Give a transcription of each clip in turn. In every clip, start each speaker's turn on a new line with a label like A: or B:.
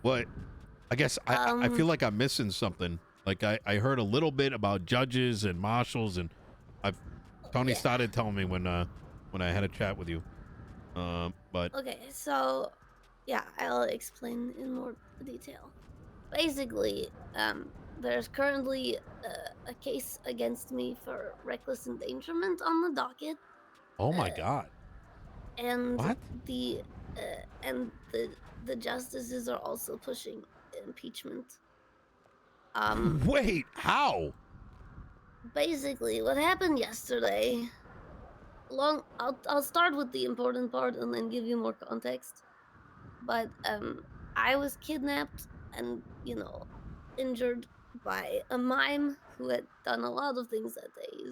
A: What? I guess I feel like I'm missing something. Like I heard a little bit about judges and marshals, and Tony
B: yeah.
A: started telling me when I had a chat with you. But
B: Okay, so yeah, I'll explain in more detail. Basically, there's currently a case against me for reckless endangerment on the docket,
A: oh my
B: uh,
A: god,
B: and
A: what?
B: the the justices are also pushing impeachment. Um,
A: Wait, how?
B: Basically, what happened yesterday. I'll start with the important part and then give you more context. But I was kidnapped and injured by a mime who had done a lot of things that day.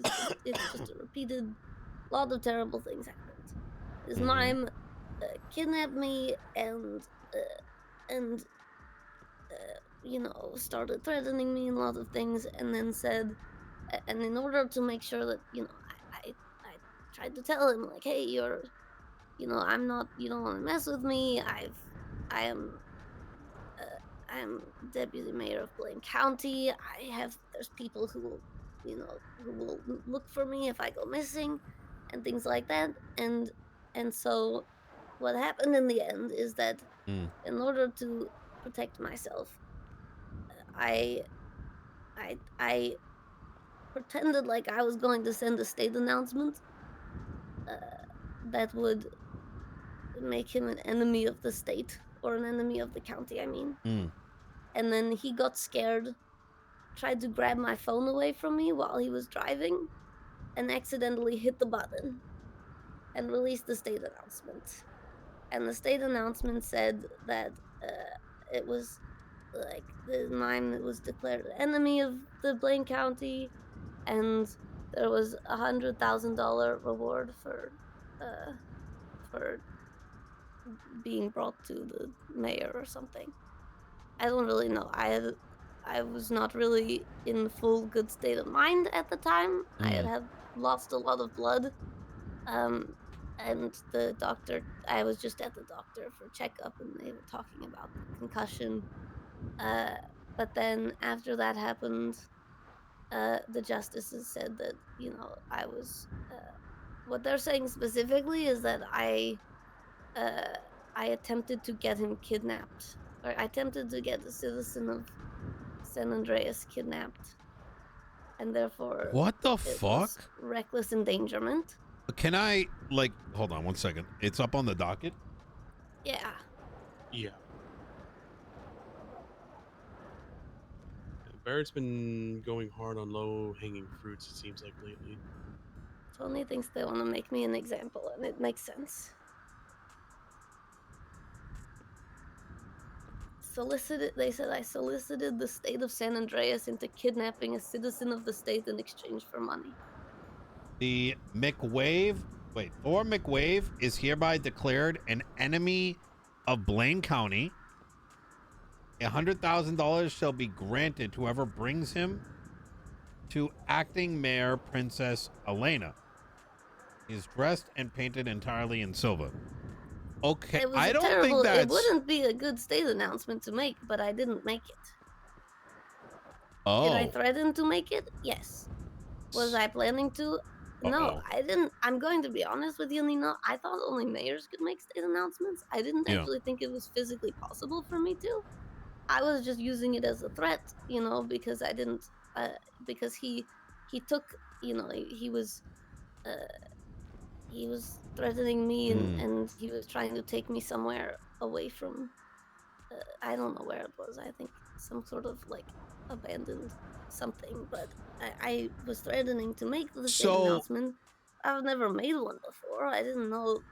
B: It's just a repeated lot of terrible things happened. This
A: Mm-hmm.
B: mime kidnapped me and started threatening me and a lot of things, and then said, and in order to make sure that I tried to tell him like, hey, I'm not, you don't want to mess with me. I am uh, I'm deputy mayor of Blaine County. There's people who will look for me if I go missing, and things like that. And so what happened in the end is that
A: Mm.
B: in order to protect myself, I I pretended like I was going to send a state announcement uh, that would make him an enemy of the state or an enemy of the county. I mean,
A: Mm.
B: and then he got scared, tried to grab my phone away from me while he was driving, and accidentally hit the button and released the state announcement. And the state announcement said that it was like the mime that was declared an enemy of the Blaine County, and there was $100,000 reward uh, for being brought to the mayor or something. I don't really know. I was not really in full good state of mind at the time.
A: Mm.
B: Had lost a lot of blood. Um, and the doctor, I was just at the doctor for checkup, and they were talking about the concussion. Uh, but then after that happened, the justices said that I was. What they're saying specifically is that uh, I attempted to get him kidnapped, or I attempted to get a citizen of San Andreas kidnapped, and therefore
A: What the
B: it was
A: fuck?
B: reckless endangerment.
A: Can I hold on one second? It's up on the docket.
B: Yeah.
C: Yeah. Barrett's been going hard on low hanging fruits, it seems like lately.
B: Tony thinks they want to make me an example, and it makes sense. They said I solicited the state of San Andreas into kidnapping a citizen of the state in exchange for money.
A: The Thor McWave is hereby declared an enemy of Blaine County. $100,000 shall be granted to whoever brings him to acting mayor Princess Elena. He is dressed and painted entirely in silver. Okay,
B: It was
A: I
B: a
A: don't think
B: terrible, it
A: that's.
B: wouldn't be a good state announcement to make, but I didn't make it. Did I
A: Oh.
B: threaten to make it? Yes. Was I planning to? No,
A: Uh-oh.
B: I didn't. I'm going to be honest with you, Nino. I thought only mayors could make state announcements. I didn't
A: Yeah.
B: actually think it was physically possible for me to. I was just using it as a threat, because I didn't, because he took, uh, he was threatening me, and
A: Mm.
B: he was trying to take me somewhere away from, I don't know where it was. I think some sort of like abandoned something, but I was threatening to make the state
A: So,
B: announcement. I've never made one before. I didn't know,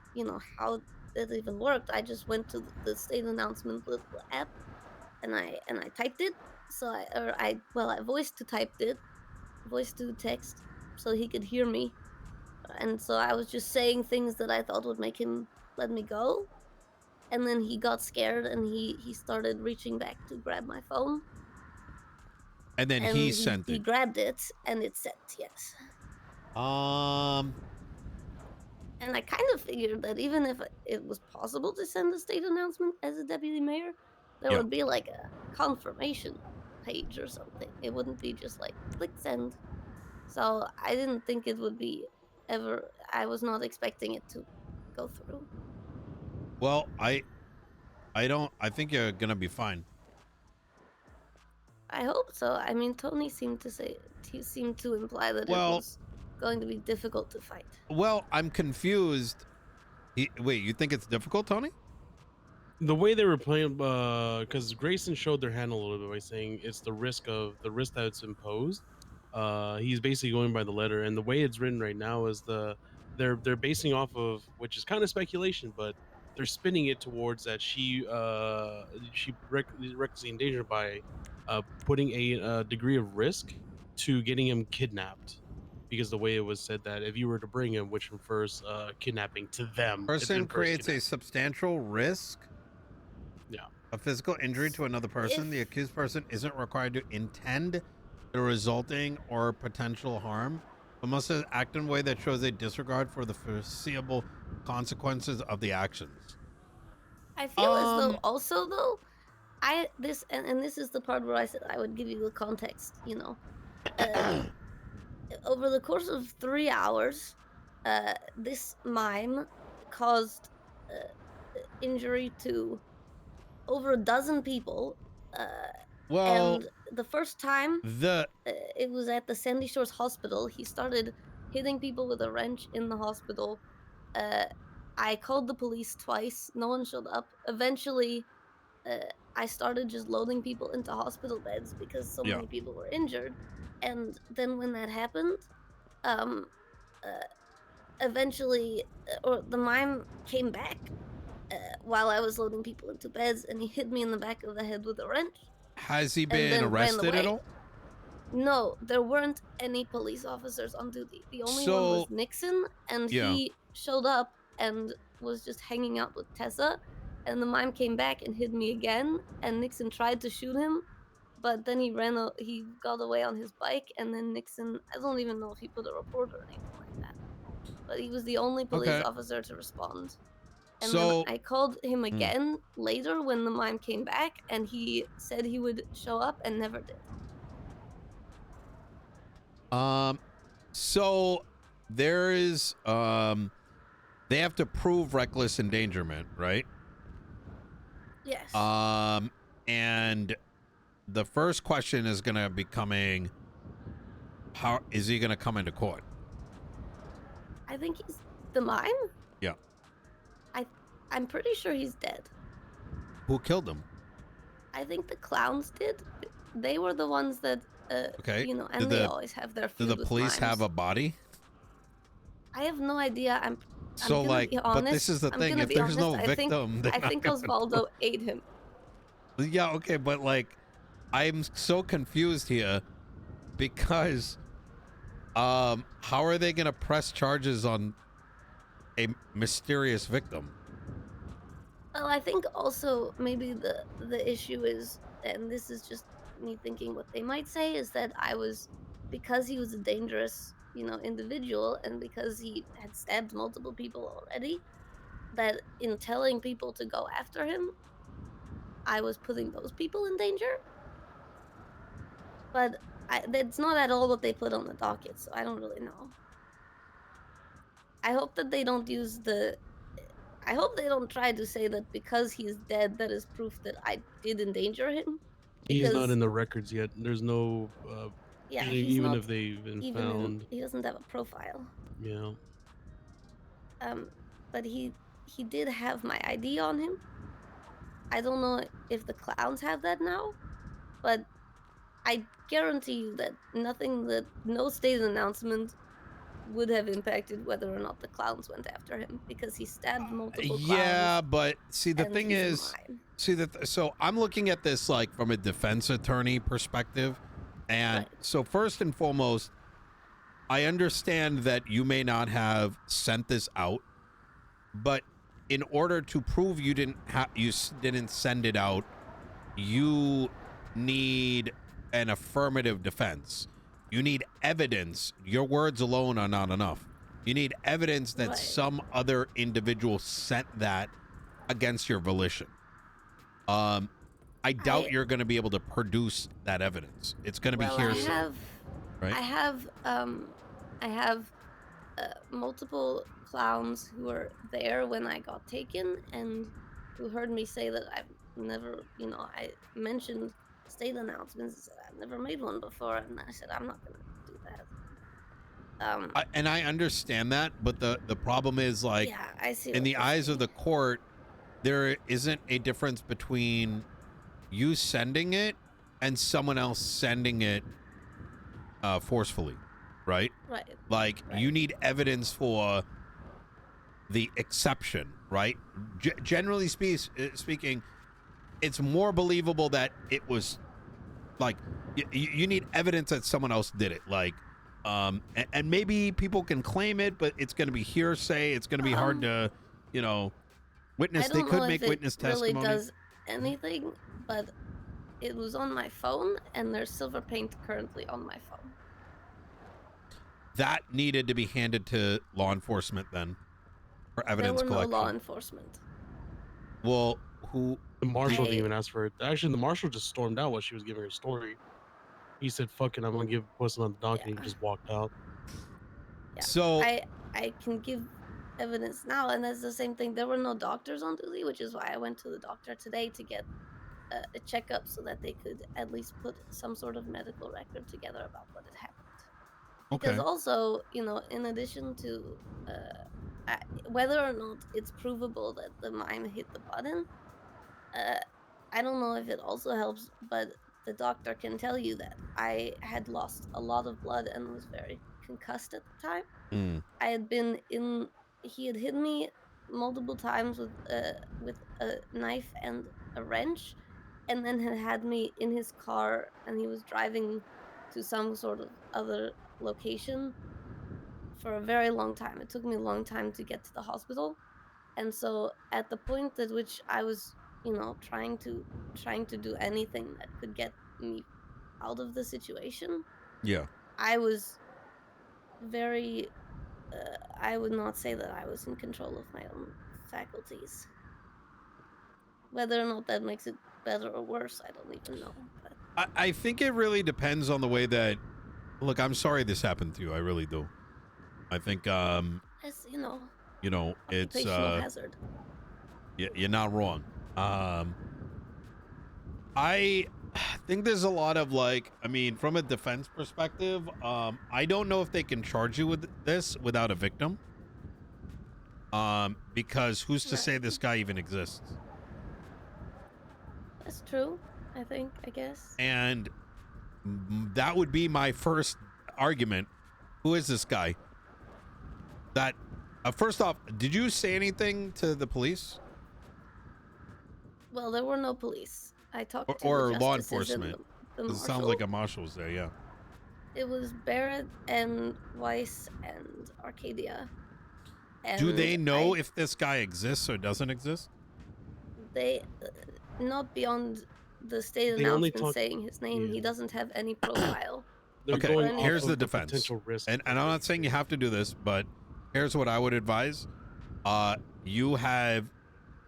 B: how it even worked. I just went to the state announcement little app, and I typed it. So I voice to typed it, voice to text, so he could hear me. And so I was just saying things that I thought would make him let me go. And then he got scared, and he started reaching back to grab my phone,
A: and then he
B: and
A: sent
B: he
A: it.
B: grabbed it, and it sent, yes.
A: Um,
B: And I kind of figured that even if it was possible to send a state announcement as a deputy mayor, There
A: Yeah.
B: would be like a confirmation page or something. It wouldn't be just like click send. So I didn't think it would be ever. I was not expecting it to go through.
A: Well, I think you're gonna be fine.
B: I hope so. I mean, Tony seemed to say he seemed to imply that it
A: Well,
B: was going to be difficult to fight.
A: I'm confused. Wait, you think it's difficult, Tony?
C: The way they were playing, because Grayson showed their hand a little bit by saying it's the risk that's imposed. He's basically going by the letter, and the way it's written right now is they're basing off of, which is kind of speculation, but they're spinning it towards that she recklessly endangered by putting a degree of risk to getting him kidnapped, because the way it was said that if you were to bring him, which refers kidnapping to them, it
A: Person
C: infers
A: creates a
C: kidnapping.
A: substantial risk
C: Yeah.
A: of physical injury to another person. The
B: If
A: accused person isn't required to intend the resulting or potential harm, but must act in a way that shows a disregard for the foreseeable consequences of the actions.
B: I feel as though also though and this is the part where I said I would give you the context. Over the course of 3 hours, this mime caused injury to over a dozen people.
A: Well,
B: And the first time
A: the
B: it was at the Sandy Shores Hospital, he started hitting people with a wrench in the hospital. I called the police twice. No one showed up. Eventually, I started just loading people into hospital beds because so
A: Yeah.
B: many people were injured. And then when that happened, um, uh, eventually, or the mime came back while I was loading people into beds, and he hit me in the back of the head with a wrench.
A: Has he
B: And
A: been
B: then ran
A: arrested at
B: away.
A: all?
B: No, there weren't any police officers on duty. The only one was
A: So-
B: Nixon, and
A: Yeah.
B: he showed up and was just hanging out with Tessa. And the mime came back and hit me again, and Nixon tried to shoot him, but then he got away on his bike, and then Nixon, I don't even know if he put a report or anything like that, but he was the only police
A: Okay.
B: officer to respond. And
A: So-
B: then I called him again later when the mime came back, and he said he would show up and never did.
A: So there is they have to prove reckless endangerment, right?
B: Yes.
A: And the first question is gonna be coming, how is he gonna come into court?
B: I think he's the mime.
A: Yeah.
B: I'm pretty sure he's dead.
A: Who killed him?
B: I think the clowns did. They were the ones that,
A: Okay.
B: and
A: Did
B: they
A: the-
B: always have their
A: Do
B: feud
A: the
B: with
A: police have a
B: mimes.
A: body?
B: I have no idea. I'm
A: So
B: gonna
A: like,
B: be
A: but
B: honest.
A: this is the
B: I'm
A: thing.
B: gonna
A: If
B: be
A: there's no
B: honest,
A: victim, they're
B: I
A: not
B: think
A: gonna
B: Osvaldo ate him.
A: Yeah, okay, but like, I'm so confused here because, how are they gonna press charges on a mysterious victim?
B: Well, I think also maybe the issue is, and this is just me thinking what they might say, is that because he was a dangerous, individual, and because he had stabbed multiple people already, that in telling people to go after him, I was putting those people in danger. But that's not at all what they put on the docket, so I don't really know. I hope that they don't use I hope they don't try to say that because he's dead, that is proof that I did endanger him.
C: He's not
B: Because-
C: in the records yet. There's no
B: Yeah,
C: even,
B: he's
C: even
B: not
C: if they've been
B: even
C: found.
B: he doesn't have a profile.
C: Yeah.
B: But he did have my ID on him. I don't know if the clowns have that now, but I guarantee you that no state announcement would have impacted whether or not the clowns went after him, because he stabbed multiple clowns.
A: Yeah, but see, the
B: and
A: thing
B: he's a
A: is,
B: mime.
A: so I'm looking at this like from a defense attorney perspective, and
B: Right.
A: so first and foremost, I understand that you may not have sent this out, but in order to prove you didn't send it out, you need an affirmative defense. You need evidence. Your words alone are not enough. You need evidence that
B: Right.
A: some other individual sent that against your volition. I doubt you're going to be able to produce that evidence. It's going to be hearsay, right?
B: I have multiple clowns who were there when I got taken and who heard me say that I've never, I mentioned state announcements. I've never made one before, and I said I'm not gonna do that.
A: And I understand that, but the problem is, like,
B: yeah, I see.
A: In the eyes of the court, there isn't a difference between you sending it and someone else sending it forcefully, right?
B: Right.
A: Like, you need evidence for the exception, right? Generally speaking, it's more believable that it was, like, you need evidence that someone else did it, like, and maybe people can claim it, but it's going to be hearsay. It's going to be hard to, witness. They could make witness testimony.
B: Really does anything, but it was on my phone, and there's silver paint currently on my phone.
C: That needed to be handed to law enforcement then for evidence collection.
B: There were no law enforcement.
C: Well, who?
D: The marshal didn't even ask for it. Actually, the marshal just stormed out while she was giving her story. He said, "Fuck it, I'm gonna give Puss on the docket." And he just walked out.
B: Yeah.
C: So
B: I can give evidence now, and that's the same thing. There were no doctors on duty, which is why I went to the doctor today to get a checkup so that they could at least put some sort of medical record together about what had happened. Because also, in addition to whether or not it's provable that the mime hit the button, I don't know if it also helps, but the doctor can tell you that I had lost a lot of blood and was very concussed at the time. I had been he had hit me multiple times with a knife and a wrench, and then had me in his car, and he was driving to some sort of other location for a very long time. It took me a long time to get to the hospital, and so at the point at which I was, trying to do anything that could get me out of the situation, I was very I would not say that I was in control of my own faculties. Whether or not that makes it better or worse, I don't even know. But
C: I think it really depends on the way that. Look, I'm sorry this happened to you. I really do. I think
B: as
C: it's
B: hazard.
C: You're not wrong. I think there's a lot of, like, from a defense perspective, I don't know if they can charge you with this without a victim. Because who's to say this guy even exists?
B: That's true, I guess.
C: And that would be my first argument. Who is this guy? That, first off, did you say anything to the police?
B: Well, there were no police. I talked to
C: or
B: the
C: law
B: justices and
C: enforcement.
B: the
C: It
B: marshal.
C: sounds like a marshal was there, yeah.
B: It was Barrett and Weiss and Arcadia. And
C: do they know if this guy exists or doesn't exist?
B: They, not beyond the state
D: They only
B: announcement saying his name. He doesn't have any profile.
D: They're
C: Okay,
D: going
C: here's
D: off
C: the
D: of
C: defense.
D: Potential risk.
C: And I'm not saying you have to do this, but here's what I would advise. You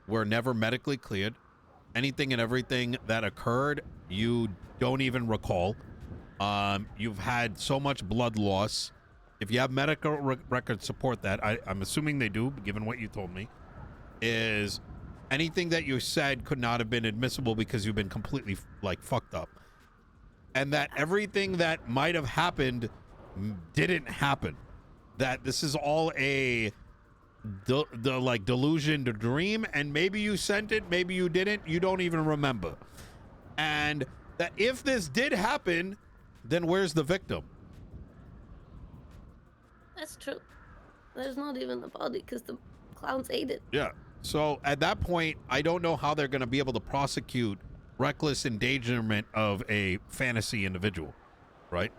C: were never medically cleared. Anything and everything that occurred, you don't even recall. You've had so much blood loss. If you have medical records support that, I'm assuming they do, given what you told me, is anything that you said could not have been admissible because you've been completely, like, fucked up. And that everything that might have happened didn't happen. That this is all a delusion to dream, and maybe you sent it, maybe you didn't, you don't even remember. And that if this did happen, then where's the victim?
B: That's true. There's not even a body because the clowns ate it.
C: Yeah. So at that point, I don't know how they're going to be able to prosecute reckless endangerment of a fantasy individual, right?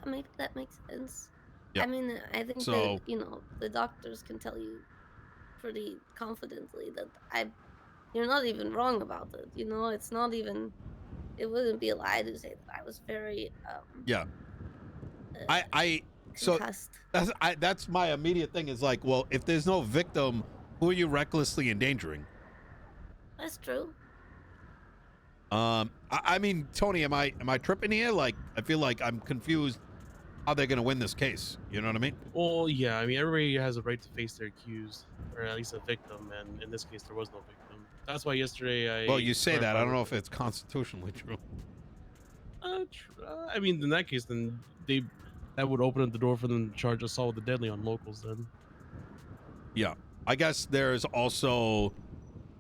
B: Maybe that makes sense.
C: Yeah.
B: I think
C: So,
B: that, the doctors can tell you pretty confidently that you're not even wrong about it. It's not even, it wouldn't be a lie to say that I was very,
C: so
B: concussed.
C: that's my immediate thing is like, well, if there's no victim, who are you recklessly endangering?
B: That's true.
A: I mean, Tony, am I tripping here? Like, I feel like I'm confused how they're gonna win this case. You know what I mean?
C: Well, yeah, I mean, everybody has a right to face their accused, or at least a victim, and in this case, there was no victim. That's why yesterday I
A: Well, you say that. I
C: clarified
A: don't know
C: with
A: if it's constitutionally true.
C: I mean, in that case, then that would open up the door for them to charge assault with the deadly on locals. Then,
A: Yeah, I guess there's also,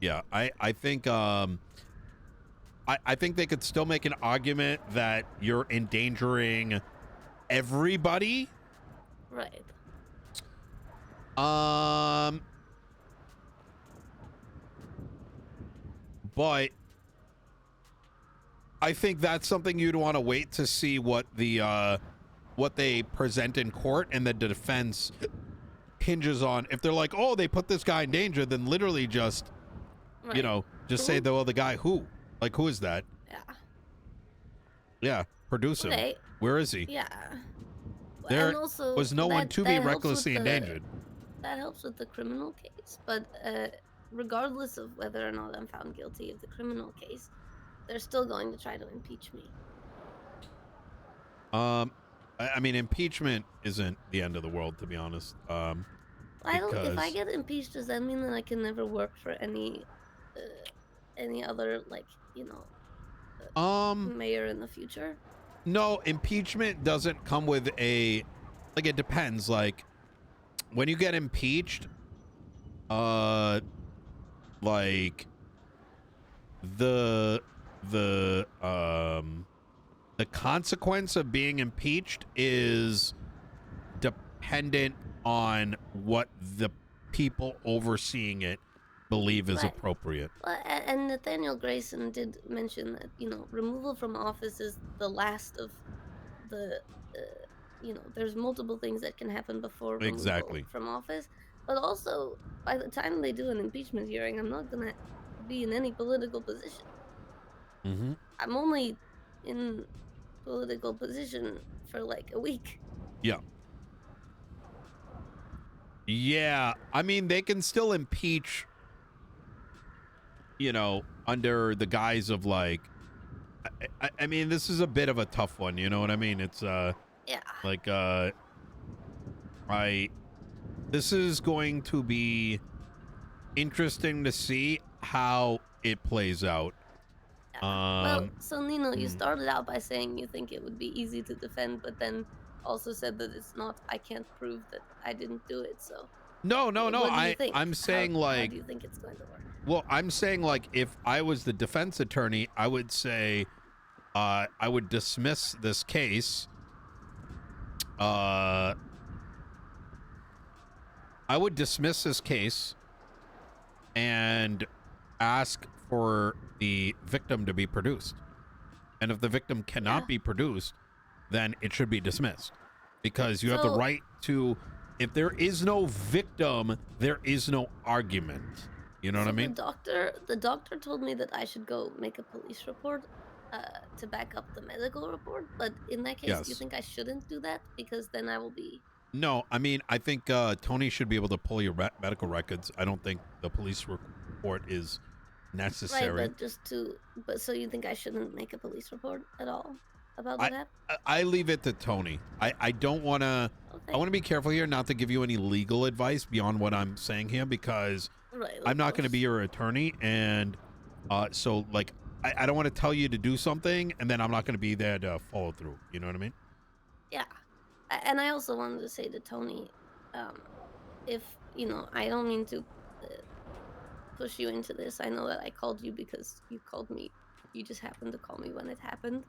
A: yeah, I think I think they could still make an argument that you're endangering everybody.
B: Right.
A: But I think that's something you'd want to wait to see what they present in court, and the defense hinges on. If they're like, oh, they put this guy in danger, then literally just,
B: Right.
A: you know, just say, well, the guy who? Like, who is that?
B: Yeah.
A: Yeah, produce him.
B: Okay.
A: Where is he?
B: Yeah.
A: There
B: and also,
A: was no one to be
B: helps
A: recklessly
B: with the-
A: endangered.
B: That helps with the criminal case, but regardless of whether or not I'm found guilty of the criminal case, they're still going to try to impeach me.
A: I mean, impeachment isn't the end of the world, to be honest.
B: I don't. If I
A: Because-
B: get impeached, does that mean that I can never work for any other, like, you know, mayor in the future?
A: No, impeachment doesn't come with a, like, it depends. Like, when you get impeached, like the consequence of being impeached is dependent on what the people overseeing it believe is
B: Right.
A: appropriate.
B: Well, and Nathaniel Grayson did mention that, you know, removal from office is the last of the, you know, there's multiple things that can happen before removal
A: Exactly.
B: from office. But also, by the time they do an impeachment hearing, I'm not going to be in any political position.
A: Mm-hmm.
B: I'm only in political position for like a week.
A: Yeah. Yeah, I mean, they can still impeach, you know, under the guise of, like, I mean, this is a bit of a tough one, you know what I mean? It's,
B: Yeah.
A: like, this is going to be interesting to see how it plays out.
B: Well, so Nino, you
A: hmm.
B: started out by saying you think it would be easy to defend, but then also said that it's not. I can't prove that I didn't do it. So
A: No,
B: what do you think?
A: I'm saying,
B: how
A: like,
B: do you think it's going to work?
A: well, I'm saying, like, if I was the defense attorney, I would say, I would dismiss this case. I would dismiss this case and ask for the victim to be produced. And if the victim cannot
B: Yeah.
A: be produced, then it should be dismissed. Because you have the
B: So-
A: right to, if there is no victim, there is no argument. You know what I
B: So
A: mean?
B: The doctor told me that I should go make a police report to back up the medical report. But in that case, do you
A: Yes.
B: think I shouldn't do that? Because then I will be.
A: No, I mean, I think Tony should be able to pull your medical records. I don't think the police report is necessary.
B: Right, but so you think I shouldn't make a police report at all about what happened?
A: I leave it to Tony. I don't want to.
B: Okay.
A: I want to be careful here not to give you any legal advice beyond what I'm saying here, because
B: Right,
A: I'm
B: of
A: not going to
B: course.
A: be your attorney, and so, like, I don't want to tell you to do something and then I'm not going to be there to follow through. You know what I mean?
B: Yeah. And I also wanted to say to Tony, if, you know, I don't mean to push you into this. I know that I called you because you called me. You just happened to call me when it happened.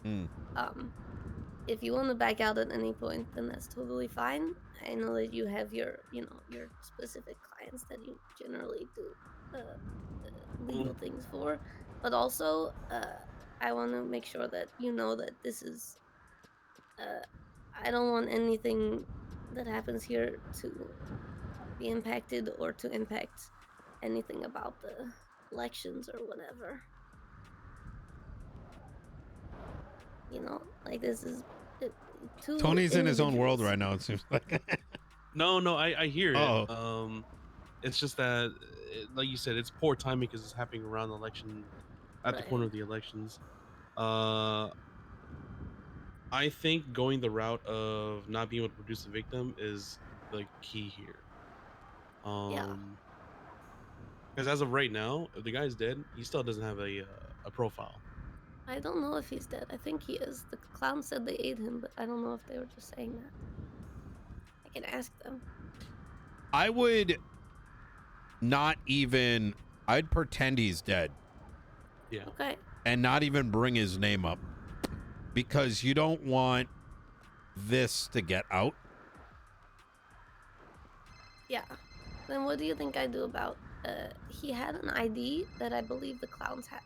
B: If you want to back out at any point, then that's totally fine. I know that you have your, you know, your specific clients that you generally do legal things for. But also, I want to make sure that you know that this is, I don't want anything that happens here to be impacted or to impact anything about the elections or whatever. You know, like this is two
A: Tony's in his own world
B: individuals.
A: right now, it seems like.
C: No, I hear it.
A: Oh.
C: It's just that, like you said, it's poor timing because it's happening around the election at the corner
B: Right.
C: of the elections. I think going the route of not being able to produce a victim is the key here.
B: Yeah.
C: Because as of right now, if the guy's dead, he still doesn't have a profile.
B: I don't know if he's dead. I think he is. The clown said they ate him, but I don't know if they were just saying that. I can ask them.
A: I would not even. I'd pretend he's dead
C: Yeah.
B: Okay.
A: and not even bring his name up because you don't want this to get out.
B: Yeah. Then what do you think I do about? He had an ID that I believe the clowns have.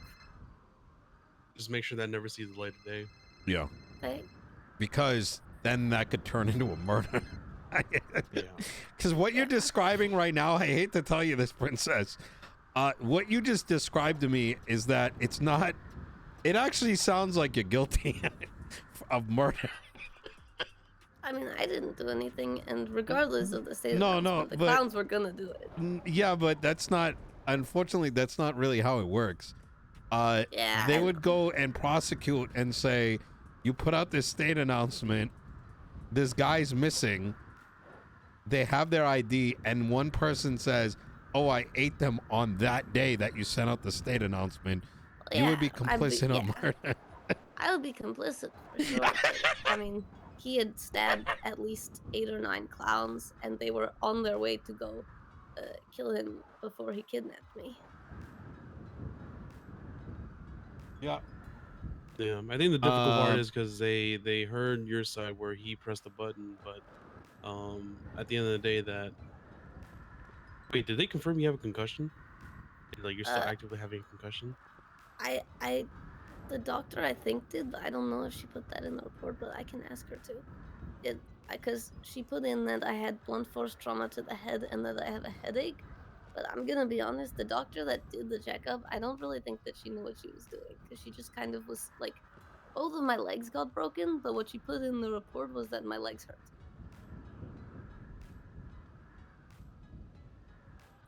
C: Just make sure that never sees the light of day.
A: Yeah.
B: Okay.
A: Because then that could turn into a murder.
C: Yeah.
A: Because what you're describing right now, I hate to tell you this, Princess. What you just described to me is that it's not. It actually sounds like you're guilty of murder.
B: I mean, I didn't do anything, and regardless of the state
A: No,
B: announcement, the
A: but-
B: clowns were gonna do it.
A: Yeah, but that's not. Unfortunately, that's not really how it works.
B: Yeah.
A: They
B: I
A: would
B: know.
A: go and prosecute and say, "You put out this state announcement. This guy's missing. They have their ID, and one person says." Oh, I ate them on that day that you sent out the state announcement. You would be
B: Yeah, I'd
A: complicit on
B: yeah.
A: murder.
B: I would be complicit for sure. but, I mean, he had stabbed at least 8 or 9 clowns, and they were on their way to go kill him before he kidnapped me.
A: Yeah.
C: Yeah. I think the difficult part is because they heard your side where he pressed the button, but at the end of the day, that wait, did they confirm you have a concussion? Like you're still
B: Uh,
C: actively having a concussion?
B: The doctor I think did, but I don't know if she put that in the report, but I can ask her to. Because she put in that I had blunt force trauma to the head and that I have a headache. But I'm gonna be honest, the doctor that did the checkup, I don't really think that she knew what she was doing, because she just kind of was like, both of my legs got broken, but what she put in the report was that my legs hurt.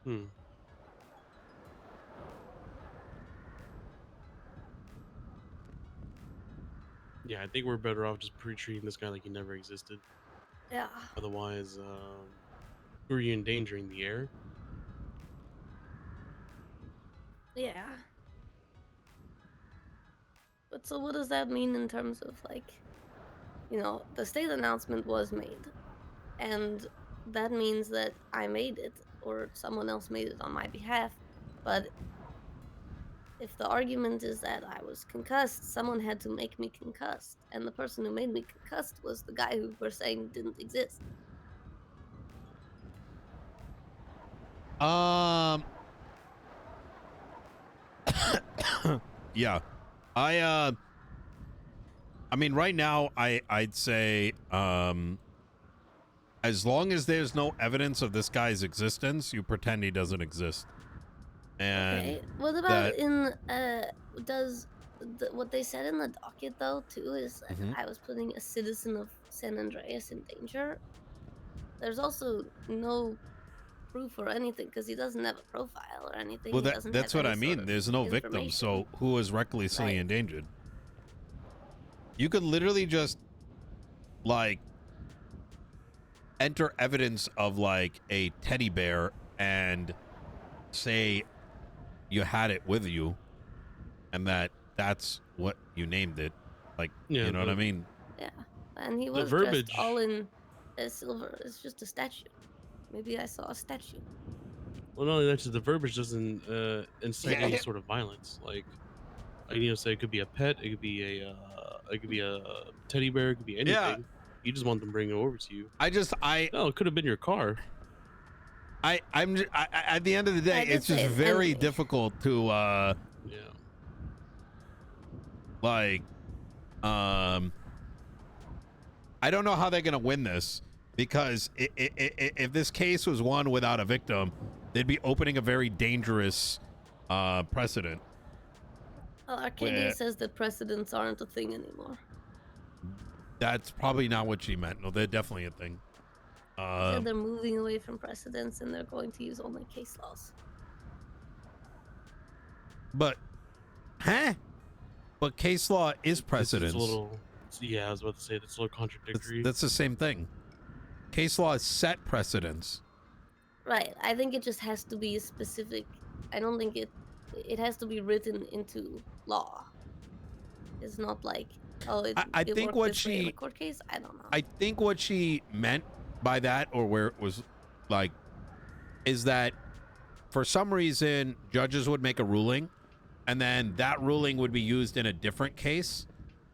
C: Hmm. Yeah, I think we're better off just pre-treating this guy like he never existed.
B: Yeah.
C: Otherwise, who are you endangering? The air?
B: Yeah. But so what does that mean in terms of like, the state announcement was made, and that means that I made it or someone else made it on my behalf. But if the argument is that I was concussed, someone had to make me concussed, and the person who made me concussed was the guy who we're saying didn't exist.
A: Yeah. I mean, right now, I'd say, as long as there's no evidence of this guy's existence, you pretend he doesn't exist. And
B: Okay. What about does what they said in the docket though too is that
A: Mhm.
B: I was putting a citizen of San Andreas in danger. There's also no proof or anything because he doesn't have a profile or anything.
A: Well,
B: He doesn't have
A: that's what
B: any
A: I
B: sort
A: mean.
B: of
A: There's no victim,
B: information.
A: so who is recklessly
B: Right.
A: endangered? You could literally just, like, enter evidence of, like, a teddy bear and say you had it with you and that's what you named it. Like,
C: Yeah,
A: you know what I mean?
B: Yeah, and he
C: The
B: was dressed
C: verbiage.
B: all in silver. It's just a statue. Maybe I saw a statue.
C: Well, not only that, just the verbiage doesn't incite any
A: Yeah.
C: sort of violence. Like say it could be a pet, it could be a teddy bear, it could be anything.
A: Yeah.
C: You just want them to bring it over to you.
A: I
C: No, it could have been your car.
A: at the end of the day,
B: I did
A: it's just
B: say it's
A: very
B: empty.
A: difficult to,
C: Yeah.
A: like, I don't know how they're gonna win this because if this case was won without a victim, they'd be opening a very dangerous precedent.
B: Well, Arcadia
A: Where-
B: says that precedents aren't a thing anymore.
A: That's probably not what she meant. No, they're definitely a thing.
B: Said they're moving away from precedents and they're going to use only case laws.
A: But Huh? But case law is
C: It's
A: precedence.
C: a little, yeah, I was about to say that's a little contradictory.
A: That's the same thing. Case law is set precedence.
B: Right. I think it just has to be specific. I don't think it has to be written into law. It's not like, oh,
A: I
B: it
A: think
B: worked
A: what
B: this way in a
A: she,
B: court case. I don't know.
A: I think what she meant by that, or where it was like, is that for some reason judges would make a ruling, and then that ruling would be used in a different case,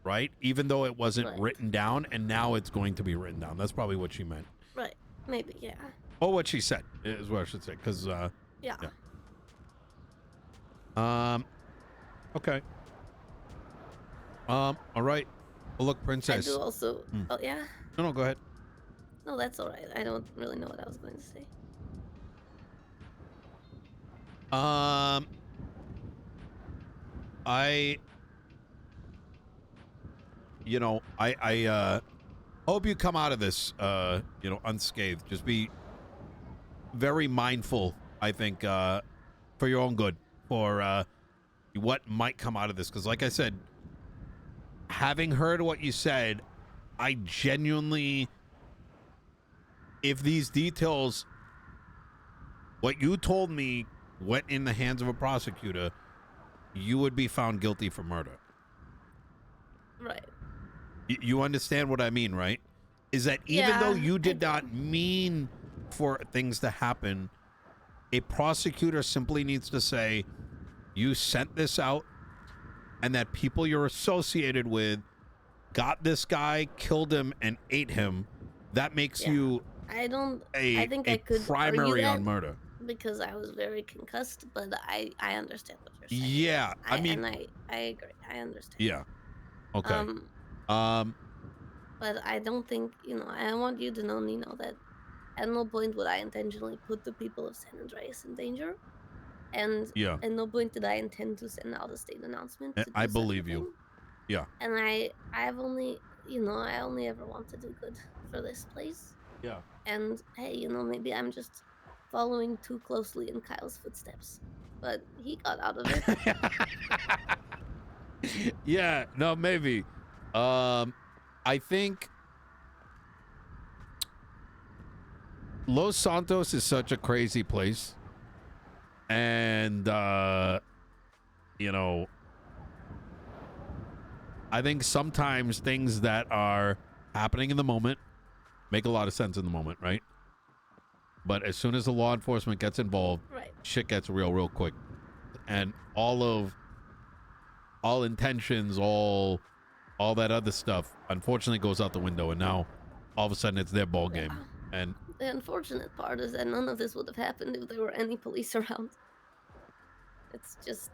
A: right? Even though it wasn't
B: Right.
A: written down, and now it's going to be written down. That's probably what she meant.
B: Right. Maybe, yeah.
A: Or what she said is what I should say, because
B: Yeah.
A: okay. All right. Well, look,
B: I
A: princess.
B: do also. Oh yeah.
A: No, go ahead.
B: No, that's all right. I don't really know what I was going to say.
A: I hope you come out of this, unscathed. Just be very mindful, I think, for your own good, for what might come out of this. Because, like I said, having heard what you said, I genuinely, if these details, what you told me, went in the hands of a prosecutor, you would be found guilty for murder.
B: Right.
A: You understand what I mean, right? Is that even though you did not mean for things to happen, a prosecutor simply needs to say, you sent this out, and that people you're associated with got this guy, killed him, and ate him. That makes you
B: I think
A: a
B: I could
A: primary
B: argue that
A: on murder.
B: because I was very concussed, but I understand what you're saying.
A: Yeah, I mean,
B: and I agree. I understand.
A: yeah. Okay.
B: But I don't think, I want you to know, Nino, that at no point would I intentionally put the people of San Andreas in danger. And
A: Yeah.
B: at no point did I intend to send out a state announcement. To
A: I
B: do
A: believe
B: such a
A: you.
B: thing.
A: Yeah.
B: And I've only, I only ever want to do good for this place.
A: Yeah.
B: And hey, maybe I'm just following too closely in Kyle's footsteps. But he got out of it.
A: Yeah, no, maybe. I think Los Santos is such a crazy place. And I think sometimes things that are happening in the moment make a lot of sense in the moment, right? But as soon as the law enforcement gets involved,
B: right,
A: shit gets real quick. And all intentions, all that other stuff, unfortunately goes out the window. And now all of a sudden it's their ball game.
B: Yeah.
A: And
B: the unfortunate part is that none of this would have happened if there were any police around. It's just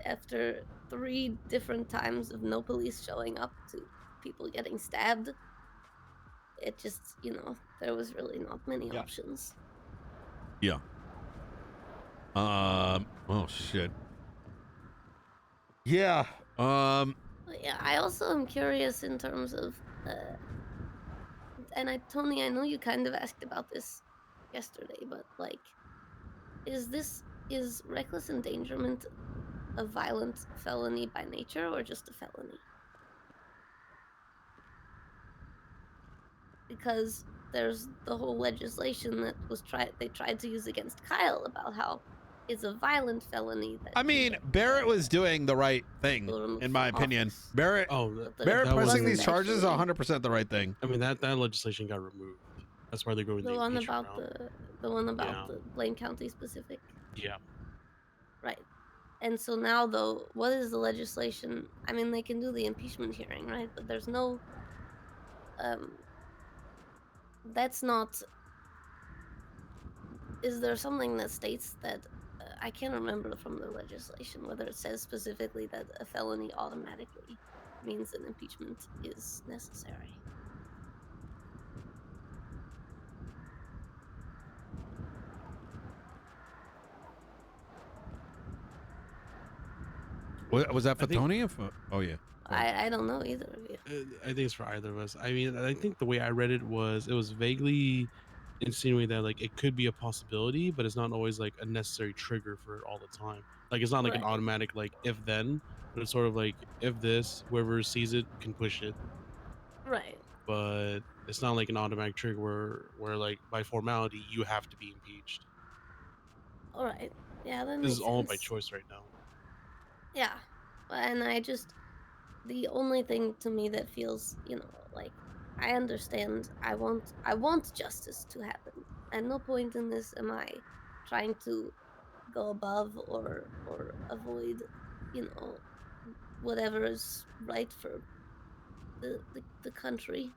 B: after 3 different times of no police showing up to people getting stabbed, it just, there was really not many options.
A: Yeah. Oh shit. Yeah.
B: But yeah, I also am curious in terms of and Tony, I know you kind of asked about this yesterday, but like, is reckless endangerment a violent felony by nature or just a felony? Because there's the whole legislation that they tried to use against Kyle about how it's a violent felony.
A: I mean, Barrett was doing the right thing, in my opinion. Barrett pressing these charges is 100% the right thing.
C: I mean, that legislation got removed. That's why they're going
B: the one about the Blaine County specific.
C: Yeah.
B: Right. And so now, though, what is the legislation? I mean, they can do the impeachment hearing, right? But there's no. That's not. Is there something that states that? I can't remember from the legislation whether it says specifically that a felony automatically means an impeachment is necessary.
A: Was that for Tony? Oh, yeah.
B: I don't know either of you.
C: I think it's for either of us. I mean, I think the way I read it was vaguely insinuating that like it could be a possibility, but it's not always like a necessary trigger for it all the time. Like it's not like an
B: Right.
C: automatic like if then, but it's sort of like if this, whoever sees it can push it.
B: Right.
C: But it's not like an automatic trigger where like by formality you have to be impeached.
B: All right. Yeah, that
C: This is
B: makes
C: all by
B: sense.
C: choice right now.
B: Yeah. And the only thing to me that feels, like I understand I want justice to happen. At no point in this am I trying to go above or avoid, you know, whatever is right for the country,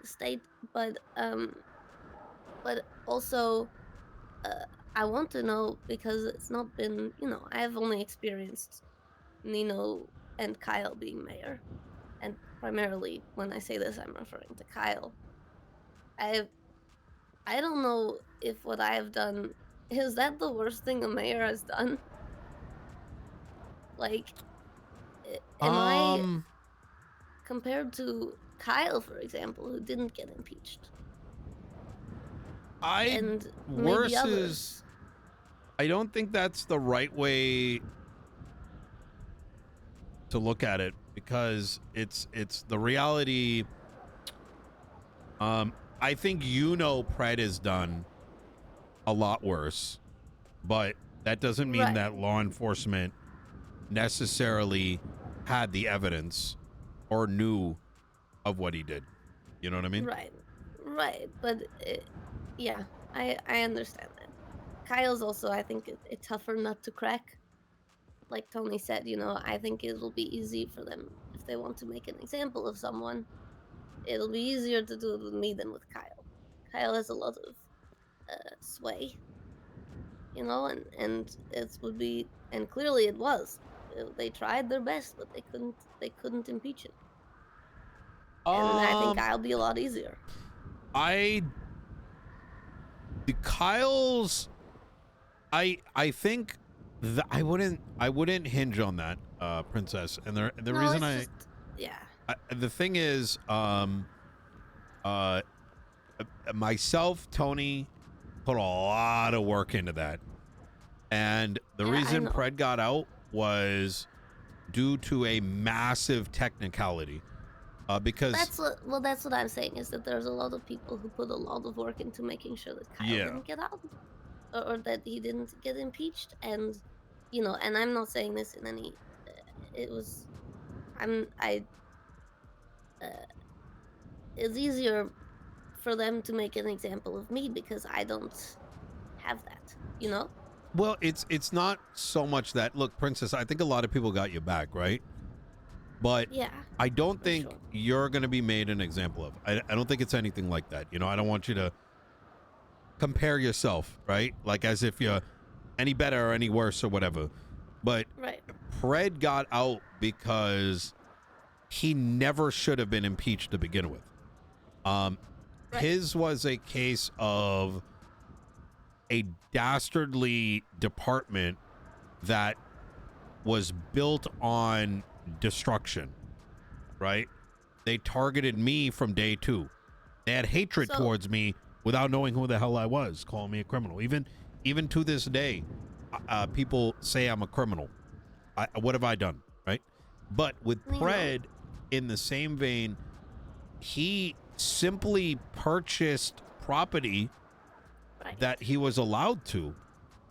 B: the state, but also uh, I want to know because it's not been, I have only experienced Nino and Kyle being mayor, and primarily when I say this, I'm referring to Kyle. I I don't know if what I have done is that the worst thing a mayor has done. Like, am I
A: Um,
B: compared to Kyle, for example, who didn't get impeached,
A: I
B: and maybe
A: worse is
B: others?
A: I don't think that's the right way to look at it because it's the reality. I think Pred is done a lot worse, but that doesn't mean
B: Right,
A: that law enforcement necessarily had the evidence or knew of what he did. You know what I mean?
B: right, right. But yeah, I understand that. Kyle's also, I think, it tougher nut to crack. Like Tony said, I think it'll be easy for them if they want to make an example of someone. It'll be easier to do it with me than with Kyle. Kyle has a lot of sway, and it would be, and clearly it was. They tried their best, but they couldn't impeach him. And I think
A: Um,
B: I'll be a lot easier.
A: I the Kyle's I think that I wouldn't hinge on that, Princess. And the
B: No,
A: reason
B: it's just, yeah.
A: the thing is, uh, myself, Tony, put a lot of work into that, and the
B: Yeah, I
A: reason
B: know.
A: Pred got out was due to a massive technicality, because
B: That's what I'm saying, is that there's a lot of people who put a lot of work into making sure that Kyle
A: yeah,
B: didn't get out, or that he didn't get impeached. And and I'm not saying this in any it was I'm I it's easier for them to make an example of me because I don't have that.
A: well, it's not so much that, look, Princess, I think a lot of people got you back, right? But
B: Yeah,
A: I don't
B: for
A: think
B: sure.
A: you're going to be made an example of. I don't think it's anything like that. I don't want you to compare yourself, right? Like as if you're any better or any worse or whatever. But
B: Right.
A: Pred got out because he never should have been impeached to begin with. Um,
B: Right.
A: His was a case of a dastardly department that was built on destruction, right? They targeted me from day 2. They had hatred
B: So
A: towards me without knowing who the hell I was, calling me a criminal. Even to this day, people say I'm a criminal. What have I done, right? But with
B: Nino.
A: Pred, in the same vein, he simply purchased property
B: Right.
A: that he was allowed to.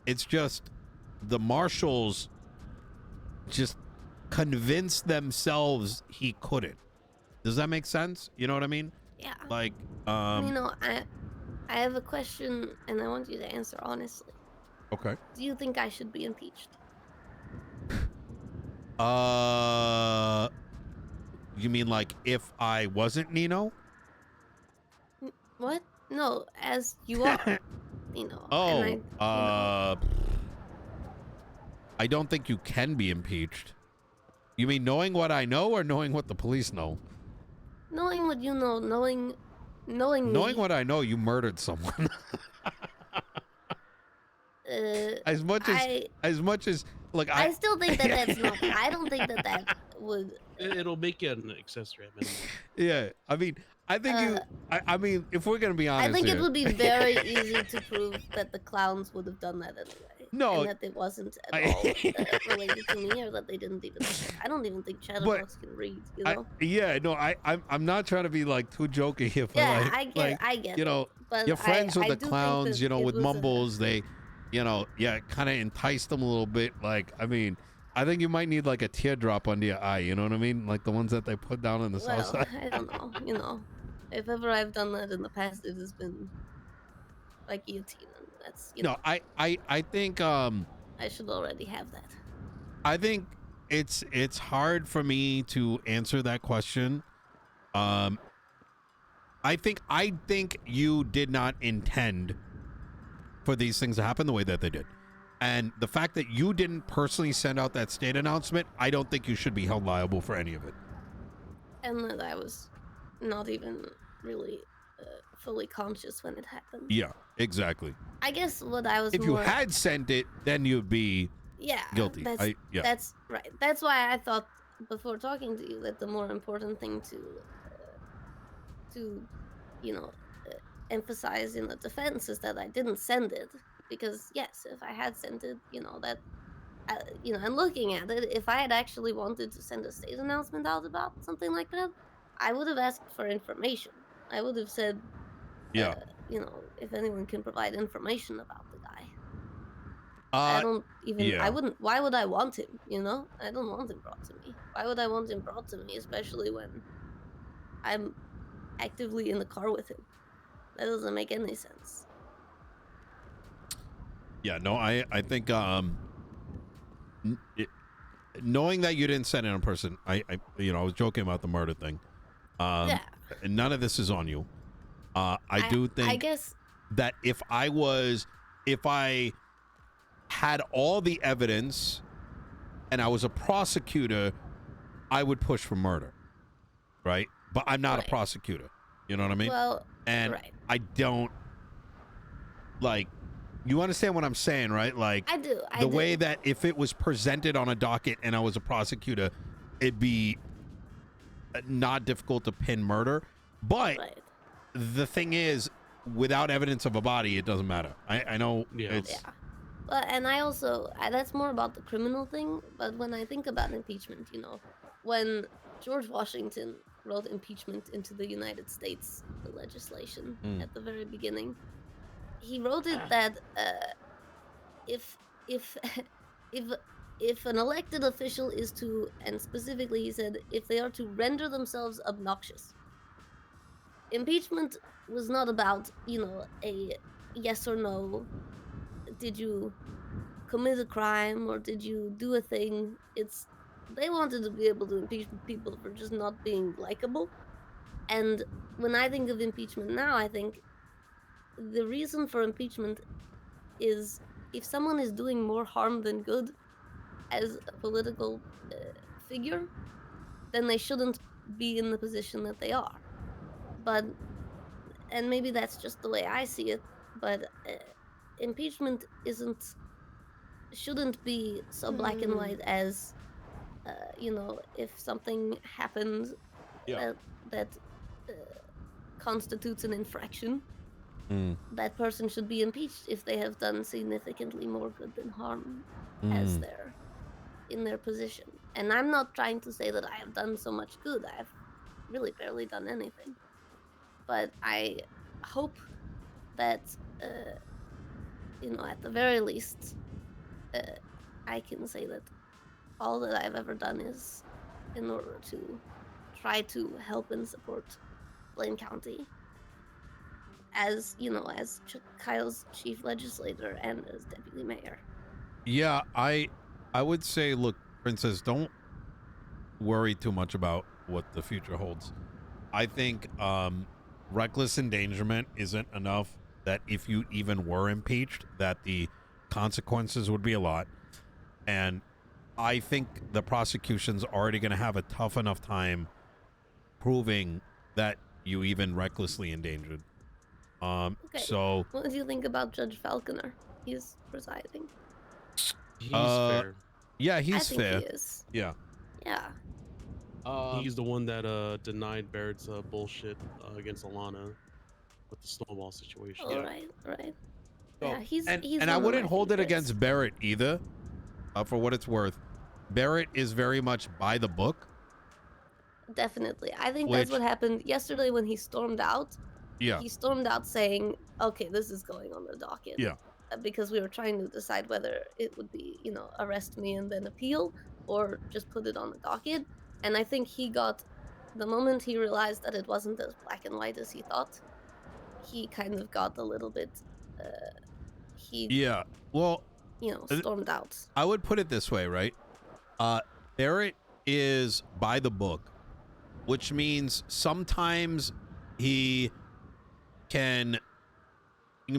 A: It's just the marshals just convinced themselves he couldn't. Does that make sense? You know what I mean?
B: Yeah.
A: Like,
B: I have a question, and I want you to answer honestly.
A: okay.
B: Do you think I should be impeached?
A: You mean like if I wasn't Nino?
B: What? No, as you are, and
A: Oh,
B: I.
A: I don't think you can be impeached. You mean knowing what I know or knowing what the police know?
B: Knowing what you know, knowing
A: Knowing
B: me.
A: what I know, you murdered someone. as much as look,
B: I still think that that's not. I don't think that would.
C: It'll make you an accessory at minimum.
A: Yeah, I mean, I think I mean, if we're gonna be honest,
B: I think
A: here,
B: it would be very easy to prove that the clowns would have done that anyway.
A: No,
B: and that it wasn't at all related to me, or that they didn't even. I don't even think chatterbox can read. You know.
A: yeah, no, I'm not trying to be like too jokey here, but
B: Yeah,
A: like
B: I get
A: you know,
B: it. But
A: your friends with
B: I
A: the
B: do think
A: clowns,
B: that
A: you know,
B: it
A: with
B: was
A: mumbles, they, you know, yeah, kind of entice them a little bit. Like, I mean, I think you might need like a teardrop under your eye. You know what I mean? Like the ones that they put down in the south
B: well,
A: side.
B: I don't know. You know, if ever I've done that in the past, it has been like guillotine, and that's
A: No, I think
B: I should already have that.
A: I think it's hard for me to answer that question. Um, I think you did not intend for these things to happen the way that they did. And the fact that you didn't personally send out that state announcement, I don't think you should be held liable for any of it.
B: And that I was not even really fully conscious when it happened.
A: Yeah, exactly.
B: I guess what I was
A: If you
B: more
A: had sent it, then you'd be
B: yeah
A: guilty.
B: that's that's right. That's why I thought before talking to you that the more important thing to you know emphasize in the defense is that I didn't send it, because yes, if I had sent it, you know that you know, and looking at it, if I had actually wanted to send a state announcement out about something like that, I would have asked for information. I would have said,
A: Yeah.
B: you know, if anyone can provide information about the guy. I
A: Uh,
B: don't even,
A: yeah.
B: I wouldn't, why would I want him, you know? I don't want him brought to me. Why would I want him brought to me, especially when I'm actively in the car with him? That doesn't make any sense.
A: Yeah, no, I think knowing that you didn't send it in person, I you know, I was joking about the murder thing.
B: Yeah.
A: None of this is on you. I do think
B: I guess
A: that if I had all the evidence and I was a prosecutor, I would push for murder, right? But I'm not a
B: Right.
A: prosecutor. You know what I mean?
B: Well,
A: and
B: right.
A: I don't like. You understand what I'm saying, right? Like
B: I do.
A: the way that if it was presented on a docket and I was a prosecutor, it'd be not difficult to pin murder. But
B: Right.
A: the thing is, without evidence of a body, it doesn't matter. I know it's
B: Yeah. But and I also that's more about the criminal thing. But when I think about impeachment, you know, when George Washington wrote impeachment into the United States legislation at the very beginning, he wrote it that if if if an elected official is to, and specifically he said, if they are to render themselves obnoxious. Impeachment was not about, you know, a yes or no, did you commit a crime or did you do a thing. It's they wanted to be able to impeach people for just not being likable. And when I think of impeachment now, I think the reason for impeachment is if someone is doing more harm than good as a political figure, then they shouldn't be in the position that they are. But and maybe that's just the way I see it, but impeachment shouldn't be so black and white as you know, if something happened that constitutes an infraction, that person should be impeached if they have done significantly more good than harm as they're in their position. And I'm not trying to say that I have done so much good. I've really barely done anything. But I hope that, you know, at the very least, I can say that all that I've ever done is in order to try to help and support Blaine County as, you know, as Kyle's chief legislator and as deputy mayor.
A: Yeah, I would say, look, Princess, don't worry too much about what the future holds. I think reckless endangerment isn't enough, that if you even were impeached, that the consequences would be a lot. And I think the prosecution's already going to have a tough enough time proving that you even recklessly endangered.
B: Okay.
A: So
B: What do you think about Judge Falconer? He's presiding.
C: He's fair.
A: yeah,
B: I
A: he's
B: think
A: fair.
B: he is.
A: Yeah.
B: Yeah.
C: He's the one that denied Barrett's bullshit against Alana with the snowball situation.
B: All right. Right. Yeah, he's
A: and
B: one
A: I
B: of
A: wouldn't
B: my
A: hold it
B: favorites.
A: against Barrett either, for what it's worth. Barrett is very much by the book.
B: Definitely. I think
A: Which,
B: that's what happened yesterday when he stormed out.
A: yeah,
B: He stormed out saying, okay, this is going on the docket.
A: yeah,
B: Because we were trying to decide whether it would be, arrest me and then appeal or just put it on the docket. And I think the moment he realized that it wasn't as black and white as he thought, he kind of got a little bit, he,
A: yeah. Well,
B: stormed out.
A: I would put it this way, right? Barrett is by the book, which means sometimes he can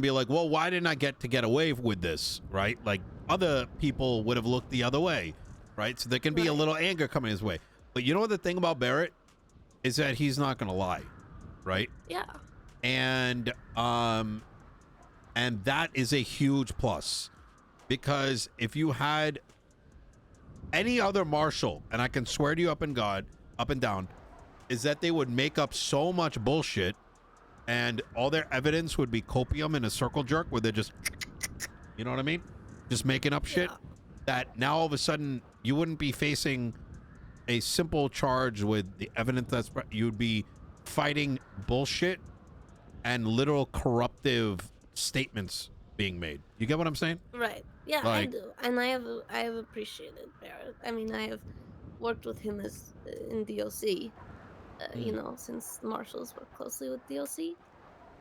A: be like, well, why didn't I get away with this, right? Like other people would have looked the other way, right? So there can be a
B: Right.
A: little anger coming his way. But you know what the thing about Barrett is that he's not going to lie, right?
B: Yeah.
A: And that is a huge plus, because if you had any other Marshal, and I can swear to you up and down, is that they would make up so much bullshit, and all their evidence would be copium in a circle jerk where they're just, you know what I mean? Just making up shit.
B: Yeah.
A: That now all of a sudden you wouldn't be facing a simple charge with the evidence you'd be fighting bullshit and literal corruptive statements being made. You get what I'm saying?
B: Right. Yeah, I do. And I have appreciated Barrett. I mean, I have worked with him in DOC. Since the Marshals work closely with DOC.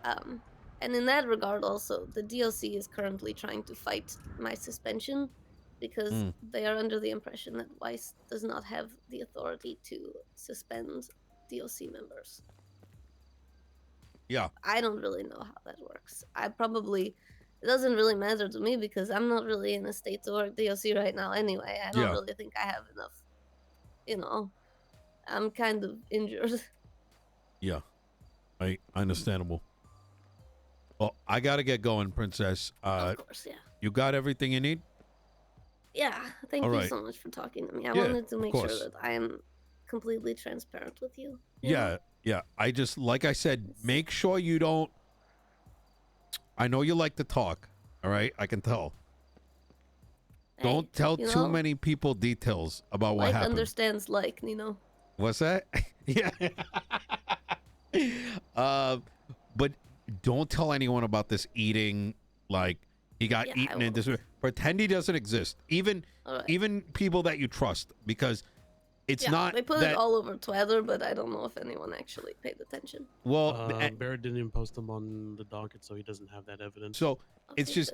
B: And in that regard, also, the DOC is currently trying to fight my suspension because they are under the impression that Weiss does not have the authority to suspend DOC members.
A: Yeah.
B: I don't really know how that works. It doesn't really matter to me because I'm not really in a state to work DOC right now anyway. I don't really think I have enough, I'm kind of injured.
A: Yeah. Understandable. Well, I got to get going, Princess.
B: Of course, yeah.
A: You got everything you need?
B: Yeah, thank you so much for talking to me. I wanted to make sure that I am completely transparent with you.
A: Yeah. I just, like I said, make sure you don't. I know you like to talk. All right, I can tell.
B: Hey,
A: don't tell too many people details about what happened.
B: Understands Nino.
A: What's that? Yeah. But don't tell anyone about this eating. Like he got eaten in this. Pretend he doesn't exist. Even people that you trust, because it's not.
B: They put it all over Twitter, but I don't know if anyone actually paid attention.
C: Well, Barrett didn't even post them on the docket, so he doesn't have that evidence.
A: So it's just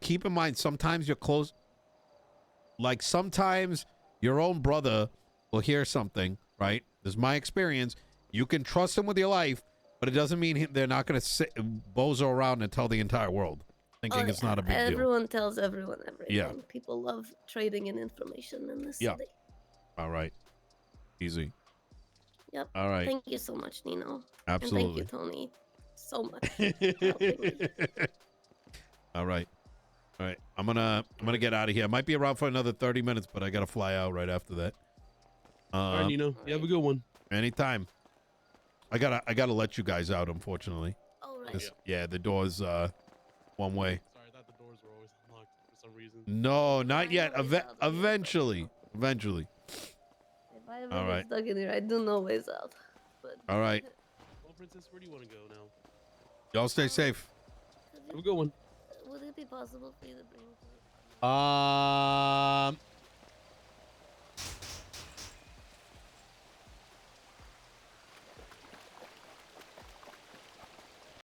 A: keep in mind. Sometimes you're close. Like sometimes your own brother will hear something. Right? This is my experience. You can trust him with your life, but it doesn't mean they're not going to bozo around and tell the entire world, thinking it's not a big deal.
B: Everyone tells everyone everything.
A: Yeah.
B: People love trading in information in this city.
A: All right. Easy.
B: Yep.
A: All right.
B: Thank you so much, Nino.
A: Absolutely.
B: And thank you, Tony, so much for helping me.
A: All right. I'm gonna get out of here. I might be around for another 30 minutes, but I gotta fly out right after that.
C: All right, Nino. You have a good one.
A: Anytime. I gotta let you guys out, unfortunately.
B: All right.
A: Yeah, the door's one way.
C: Sorry, I thought the doors were always unlocked for some reason.
A: No, not yet. Eventually.
B: If I ever get stuck in here, I do know ways out. But
A: all right.
C: Well, Princess, where do you want to go now?
A: Y'all stay safe.
C: Have a good one.
B: Would it be possible for you to bring?